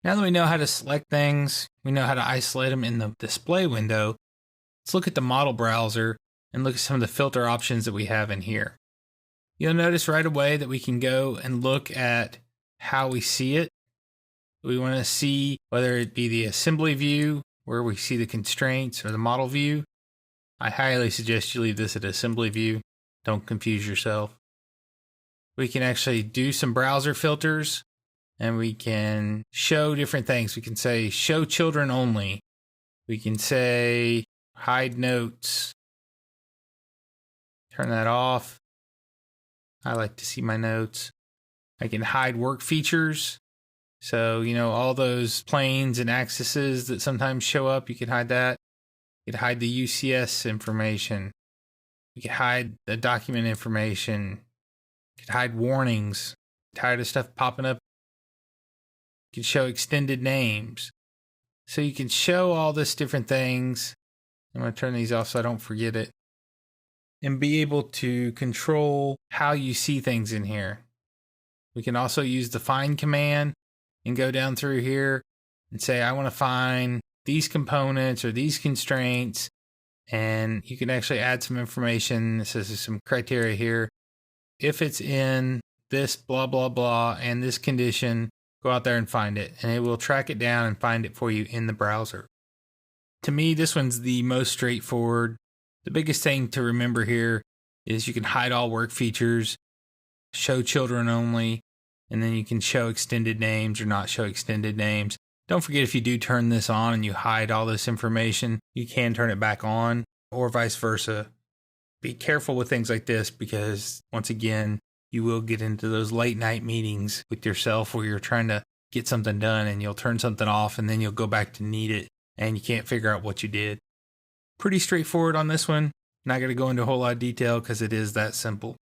Now that we know how to select things, we know how to isolate them in the display window, let's look at the model browser and look at some of the filter options that we have in here. You'll notice right away that we can go and look at how we see it. We want to see whether it be the assembly view, where we see the constraints, or the model view. I highly suggest you leave this at assembly view. Don't confuse yourself. We can actually do some browser filters, and we can show different things. We can say show children only. We can say hide notes. Turn that off. I like to see my notes. I can hide work features. So, all those planes and axes that sometimes show up, you can hide that. You can hide the UCS information. You can hide the document information. You can hide warnings. Tired of stuff popping up. You can show extended names. So you can show all this different things. I'm going to turn these off so I don't forget it. And be able to control how you see things in here. We can also use the find command and go down through here and say, I want to find these components or these constraints. And you can actually add some information. This is some criteria here. If it's in this blah, blah, blah, and this condition, go out there and find it. And it will track it down and find it for you in the browser. To me, this one's the most straightforward. The biggest thing to remember here is you can hide all work features, show children only, and then you can show extended names or not show extended names. Don't forget, if you do turn this on and you hide all this information, you can turn it back on, or vice versa. Be careful with things like this because, once again, you will get into those late night meetings with yourself where you're trying to get something done and you'll turn something off and then you'll go back to need it and you can't figure out what you did. Pretty straightforward on this one. Not going to go into a whole lot of detail because it is that simple.